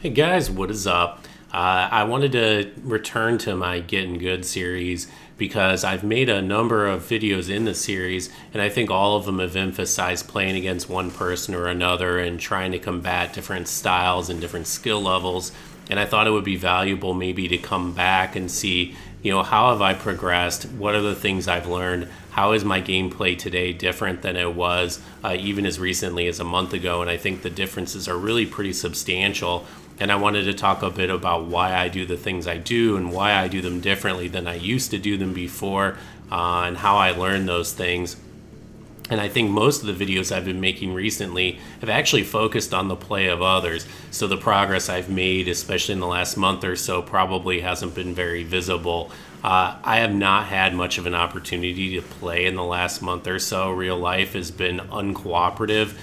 Hey guys, what is up? I wanted to return to my Git Good series because I've made a number of videos in the series, and I think all of them have emphasized playing against one person or another and trying to combat different styles and different skill levels. And I thought it would be valuable maybe to come back and see, how have I progressed? What are the things I've learned? How is my gameplay today different than it was even as recently as a month ago? And I think the differences are really pretty substantial. And I wanted to talk a bit about why I do the things I do and why I do them differently than I used to do them before, and how I learned those things. And I think most of the videos I've been making recently have actually focused on the play of others. So the progress I've made, especially in the last month or so, probably hasn't been very visible. I have not had much of an opportunity to play in the last month or so. Real life has been uncooperative,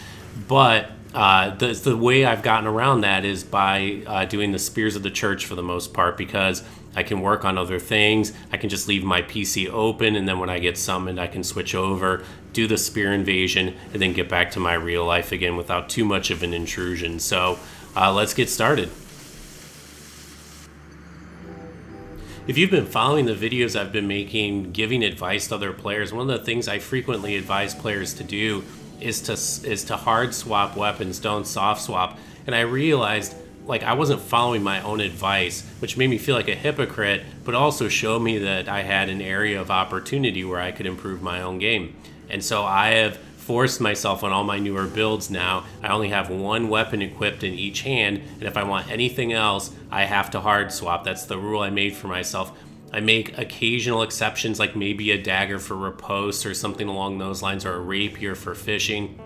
but the way I've gotten around that is by doing the Spears of the Church for the most part, because I can work on other things. I can just leave my PC open, and then when I get summoned, I can switch over, do the spear invasion, and then get back to my real life again without too much of an intrusion. So let's get started. If you've been following the videos I've been making, giving advice to other players, one of the things I frequently advise players to do is to hard swap weapons, don't soft swap. And I realized I wasn't following my own advice, which made me feel like a hypocrite, but also showed me that I had an area of opportunity where I could improve my own game. And so I have forced myself on all my newer builds now. I only have one weapon equipped in each hand, and if I want anything else, I have to hard swap. That's the rule I made for myself. I make occasional exceptions, like maybe a dagger for riposte or something along those lines, or a rapier for fishing.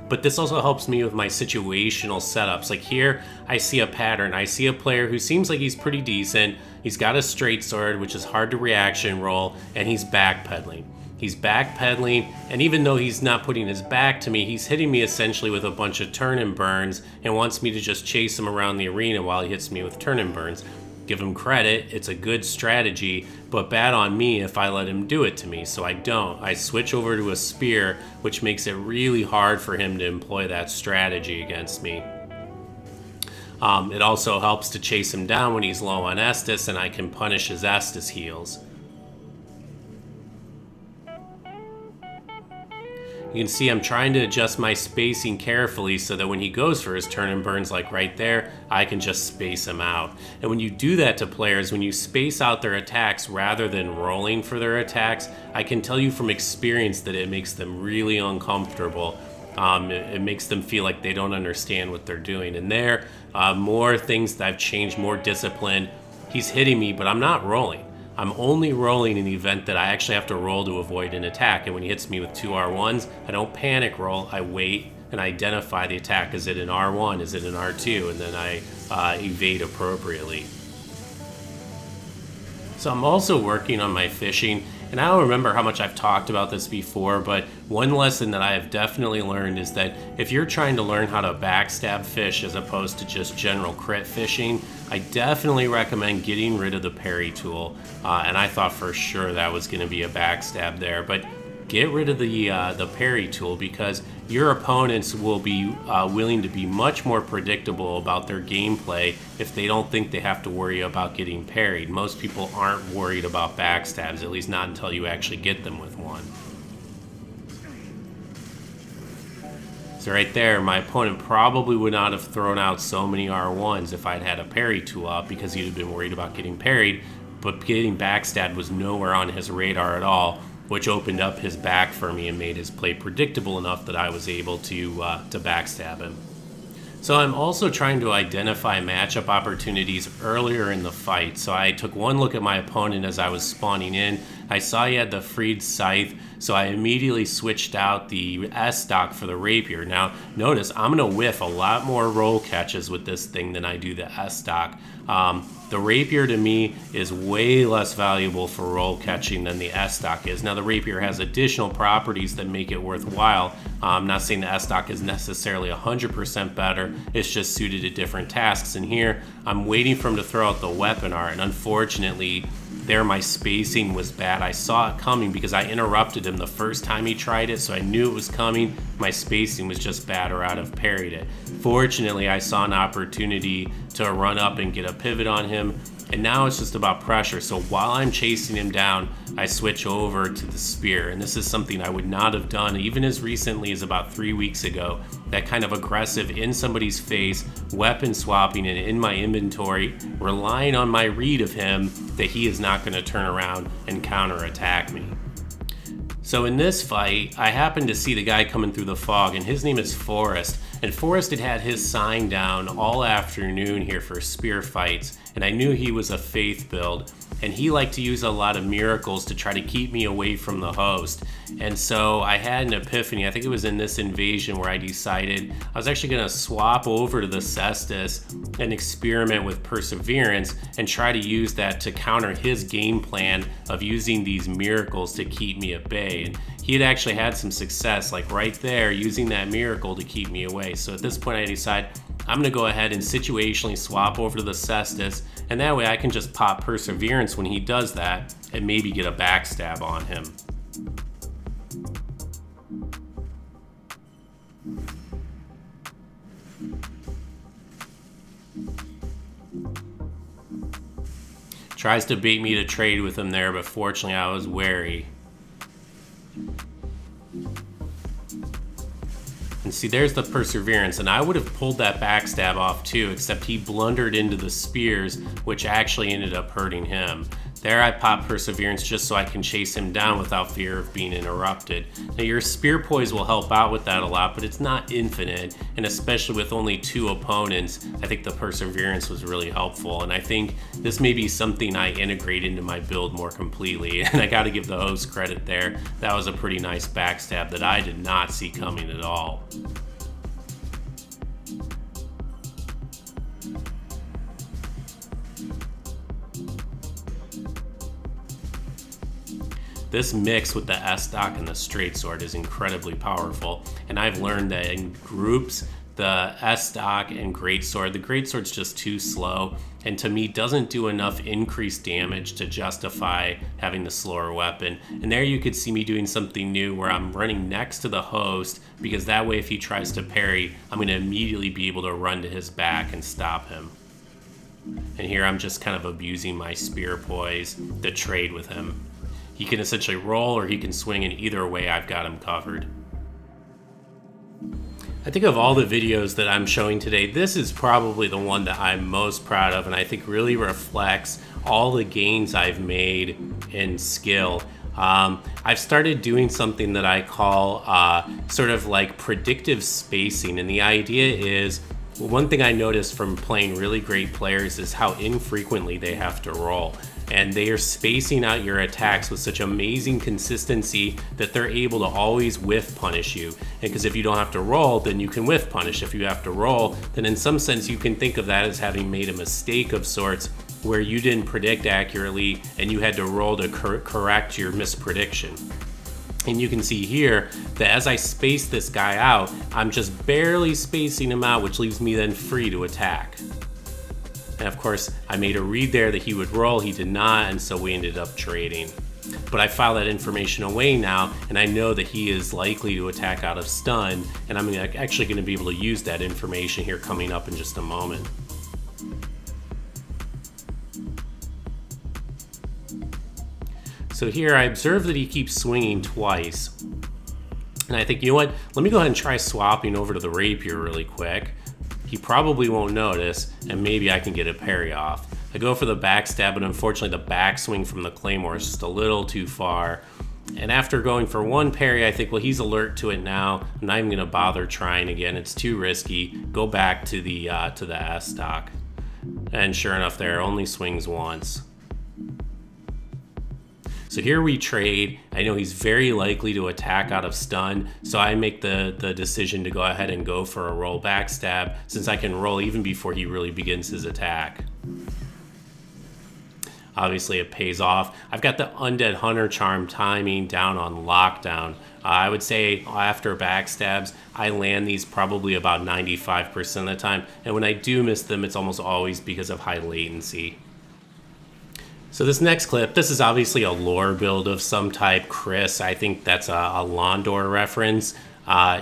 But this also helps me with my situational setups. Like here, I see a pattern. I see a player who seems like he's pretty decent. He's got a straight sword, which is hard to reaction roll, and he's backpedaling. He's backpedaling, and even though he's not putting his back to me, he's hitting me essentially with a bunch of turn and burns and wants me to just chase him around the arena while he hits me with turn and burns. Give him credit, it's a good strategy, but bad on me if I let him do it to me, so I don't. I switch over to a spear, which makes it really hard for him to employ that strategy against me. It also helps to chase him down when he's low on Estus, and I can punish his Estus heals. You can see I'm trying to adjust my spacing carefully so that when he goes for his turn and burns, like right there, I can just space him out. And when you do that to players, when you space out their attacks rather than rolling for their attacks, I can tell you from experience that it makes them really uncomfortable. It makes them feel like they don't understand what they're doing. And there, more things that I've changed, more discipline. He's hitting me, but I'm not rolling. I'm only rolling in the event that I actually have to roll to avoid an attack. And when he hits me with two R1s, I don't panic roll. I wait and identify the attack. Is it an R1? Is it an R2? And then I evade appropriately. So I'm also working on my fishing. And I don't remember how much I've talked about this before, but one lesson that I have definitely learned is that if you're trying to learn how to backstab fish as opposed to just general crit fishing, I definitely recommend getting rid of the parry tool. And I thought for sure that was going to be a backstab there, but get rid of the parry tool, because your opponents will be willing to be much more predictable about their gameplay if they don't think they have to worry about getting parried. Most people aren't worried about backstabs, at least not until you actually get them with one. So right there, my opponent probably would not have thrown out so many R1s if I'd had a parry tool up, because he'd have been worried about getting parried, but getting backstabbed was nowhere on his radar at all, which opened up his back for me and made his play predictable enough that I was able to backstab him. So I'm also trying to identify matchup opportunities earlier in the fight. So I took one look at my opponent as I was spawning in. I saw he had the freed scythe, so I immediately switched out the S stock for the rapier. Now notice I'm going to whiff a lot more roll catches with this thing than I do the S stock. The rapier to me is way less valuable for roll catching than the S stock is. Now the rapier has additional properties that make it worthwhile. I'm not saying the S stock is necessarily 100% better, it's just suited to different tasks. And here I'm waiting for him to throw out the weapon art, and unfortunately there my spacing was bad. I saw it coming because I interrupted him the first time he tried it, so I knew it was coming. My spacing was just bad, or I'd have parried it. Fortunately, I saw an opportunity to run up and get a pivot on him, and now it's just about pressure. So while I'm chasing him down, I switch over to the spear, and this is something I would not have done even as recently as about 3 weeks ago. That kind of aggressive, in somebody's face, weapon swapping and in my inventory, relying on my read of him that he is not going to turn around and counterattack me. So in this fight, I happened to see the guy coming through the fog, and his name is Forrest. And Forrest had had his sign down all afternoon here for spear fights, and I knew he was a faith build, and he liked to use a lot of miracles to try to keep me away from the host. And so I had an epiphany. I think it was in this invasion where I decided I was actually going to swap over to the Cestus and experiment with Perseverance and try to use that to counter his game plan of using these miracles to keep me at bay. And he had actually had some success, like right there, using that miracle to keep me away. So at this point I decide I'm going to go ahead and situationally swap over to the Cestus, and that way I can just pop Perseverance when he does that and maybe get a backstab on him. Tries to bait me to trade with him there, but fortunately I was wary. And see, there's the Perseverance, and I would have pulled that backstab off too, except he blundered into the spears, which actually ended up hurting him. There I pop Perseverance just so I can chase him down without fear of being interrupted. Now your spear poise will help out with that a lot, but it's not infinite, and especially with only 2 opponents, I think the Perseverance was really helpful, and I think this may be something I integrate into my build more completely, and I gotta give the host credit there. That was a pretty nice backstab that I did not see coming at all. This mix with the S-Stock and the straight sword is incredibly powerful, and I've learned that in groups, the S-Stock and greatsword, the greatsword's just too slow, and to me doesn't do enough increased damage to justify having the slower weapon. And there you could see me doing something new where I'm running next to the host, because that way if he tries to parry, I'm going to immediately be able to run to his back and stop him. And here I'm just kind of abusing my spear poise to trade with him. He can essentially roll or he can swing, and either way I've got him covered. I think of all the videos that I'm showing today, this is probably the one that I'm most proud of, and I think really reflects all the gains I've made in skill. I've started doing something that I call sort of like predictive spacing, and the idea is, one thing I noticed from playing really great players is how infrequently they have to roll. And they are spacing out your attacks with such amazing consistency that they're able to always whiff punish you. And because if you don't have to roll, then you can whiff punish. If you have to roll, then in some sense you can think of that as having made a mistake of sorts where you didn't predict accurately and you had to roll to correct your misprediction. And you can see here that as I space this guy out, I'm just barely spacing him out, which leaves me then free to attack. And of course, I made a read there that he would roll, he did not, and so we ended up trading. But I file that information away now, and I know that he is likely to attack out of stun, and I'm actually going to be able to use that information here coming up in just a moment. So here I observe that he keeps swinging twice, and I think, you know what, let me go ahead and try swapping over to the rapier really quick. He probably won't notice, and maybe I can get a parry off. I go for the backstab, but unfortunately the backswing from the claymore is just a little too far. And after going for one parry, I think, well, he's alert to it now. I'm not even gonna bother trying again. It's too risky. Go back to the S-Stock. And sure enough, there only swings once. So here we trade. I know he's very likely to attack out of stun, so I make the decision to go ahead and go for a roll backstab, since I can roll even before he really begins his attack. Obviously it pays off. I've got the Undead Hunter Charm timing down on lockdown. I would say after backstabs, I land these probably about 95% of the time, and when I do miss them, it's almost always because of high latency. So this next clip, this is obviously a lore build of some type. Chris, I think that's a Londor reference.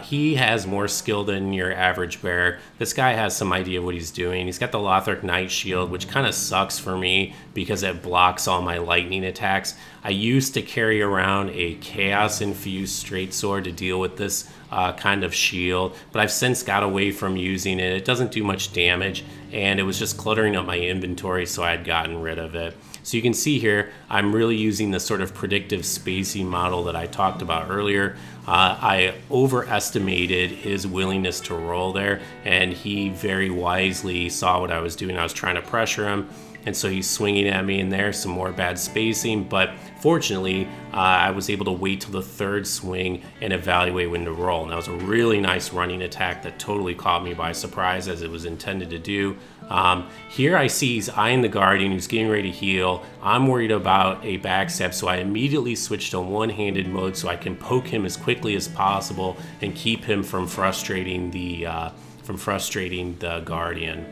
He has more skill than your average bear. This guy has some idea of what he's doing. He's got the Lothric Knight Shield, which kind of sucks for me because it blocks all my lightning attacks. I used to carry around a Chaos-infused straight sword to deal with this kind of shield, but I've since got away from using it. It doesn't do much damage, and it was just cluttering up my inventory, so I had gotten rid of it. So you can see here, I'm really using the sort of predictive spacing model that I talked about earlier. I overestimated his willingness to roll there, and he very wisely saw what I was doing. I was trying to pressure him, and so he's swinging at me, and there's some more bad spacing, but fortunately, I was able to wait till the third swing and evaluate when to roll. And that was a really nice running attack that totally caught me by surprise, as it was intended to do. Here I see he's eyeing the Guardian who's getting ready to heal. I'm worried about a backstab, so I immediately switched to one-handed mode so I can poke him as quickly as possible and keep him from frustrating the Guardian.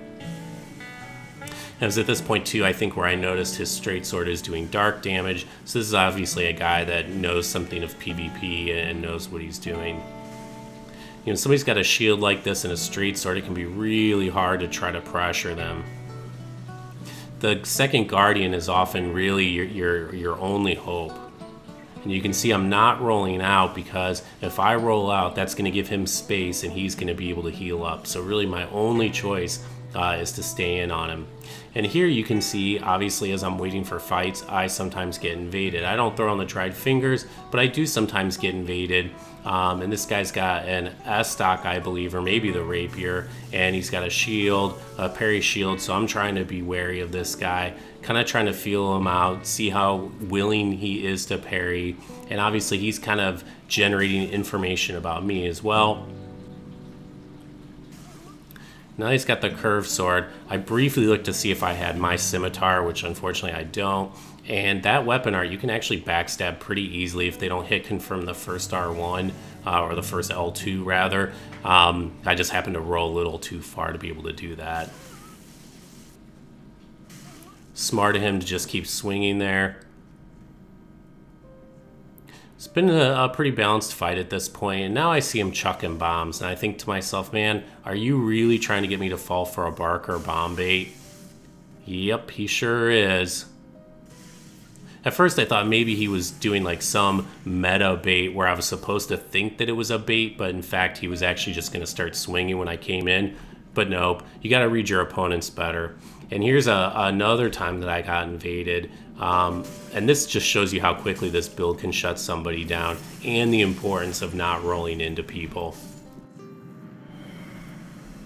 It was at this point too, I think, where I noticed his straight sword is doing dark damage. So this is obviously a guy that knows something of PvP and knows what he's doing. You know, somebody's got a shield like this and a straight sword, it can be really hard to try to pressure them. The second Guardian is often really your only hope. And you can see I'm not rolling out, because if I roll out, that's going to give him space and he's going to be able to heal up. So really my only choice is to stay in on him. And here you can see, obviously, as I'm waiting for fights, I sometimes get invaded. I don't throw on the dried fingers, but I do sometimes get invaded. And this guy's got an S-stock, I believe, or maybe the rapier, and he's got a shield, a parry shield, so I'm trying to be wary of this guy, kind of trying to feel him out, see how willing he is to parry, and obviously he's kind of generating information about me as well. Now he's got the curved sword. I briefly looked to see if I had my scimitar, which unfortunately I don't. And that weapon art, you can actually backstab pretty easily if they don't hit confirm the first R1, or the first L2 rather. I just happened to roll a little too far to be able to do that. Smart of him to just keep swinging there. It's been a pretty balanced fight at this point, and now I see him chucking bombs, and I think to myself, man, are you really trying to get me to fall for a Barker bomb bait? Yep, he sure is. At first I thought maybe he was doing like some meta bait where I was supposed to think that it was a bait, but in fact he was actually just going to start swinging when I came in. But nope, you got to read your opponents better. And here's another time that I got invaded. And this just shows you how quickly this build can shut somebody down, and the importance of not rolling into people.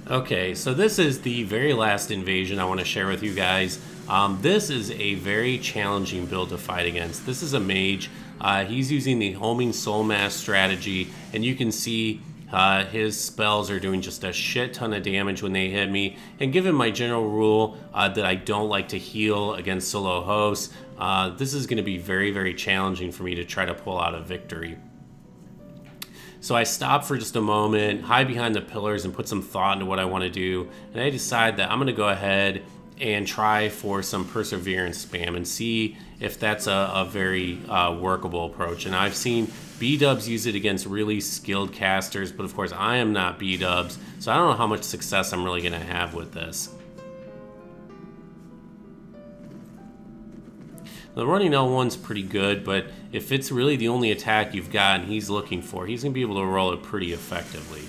Okay, so this is the very last invasion I want to share with you guys. This is a very challenging build to fight against. This is a mage. He's using the homing soul mass strategy, and you can see his spells are doing just a shit ton of damage when they hit me. And given my general rule that I don't like to heal against solo hosts, this is going to be very, very challenging for me to try to pull out a victory. So I stop for just a moment, hide behind the pillars, and put some thought into what I want to do. And I decide that I'm going to go ahead and try for some perseverance spam and see if that's a very workable approach. And I've seen B-dubs use it against really skilled casters, but of course I am not B-dubs, so I don't know how much success I'm really going to have with this. The running L1's pretty good, but if it's really the only attack you've got and he's looking for, he's going to be able to roll it pretty effectively.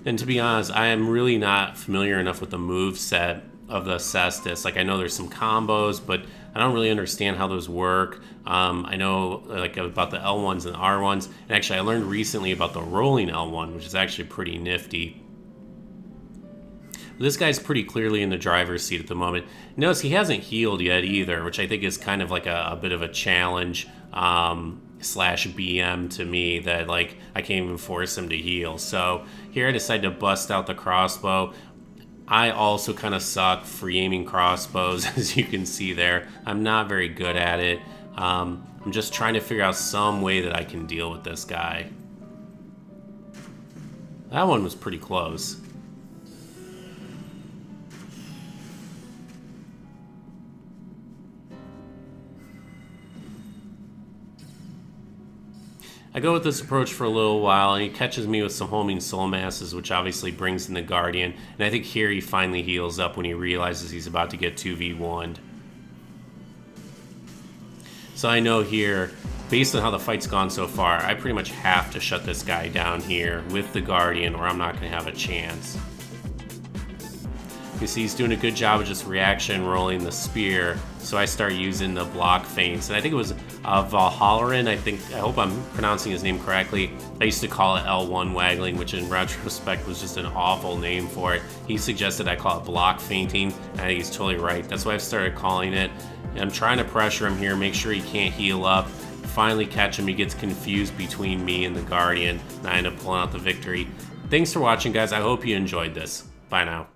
And to be honest, I am really not familiar enough with the move set of the Cestus. Like, I know there's some combos, but I don't really understand how those work. I know like about the L1s and R1s, and actually I learned recently about the rolling L1, which is actually pretty nifty. This guy's pretty clearly in the driver's seat at the moment. Notice he hasn't healed yet either, which I think is kind of like a bit of a challenge slash BM to me, that like I can't even force him to heal. So here I decided to bust out the crossbow. I also kind of suck free aiming crossbows, as you can see there. I'm not very good at it. I'm just trying to figure out some way that I can deal with this guy. That one was pretty close. I go with this approach for a little while, and he catches me with some homing soul masses, which obviously brings in the Guardian. And I think here he finally heals up when he realizes he's about to get 2v1'd. So I know here, based on how the fight's gone so far, I pretty much have to shut this guy down here with the Guardian, or I'm not going to have a chance. You see he's doing a good job of just reaction rolling the spear, so I start using the block feints. And I think it was Valhalloran, I hope I'm pronouncing his name correctly. I used to call it L1 waggling, which in retrospect was just an awful name for it. He suggested I call it block feinting, and I think he's totally right. That's why I've started calling it. And I'm trying to pressure him here, make sure he can't heal up. Finally catch him, he gets confused between me and the Guardian, and I end up pulling out the victory. Thanks for watching, guys. I hope you enjoyed this. Bye now.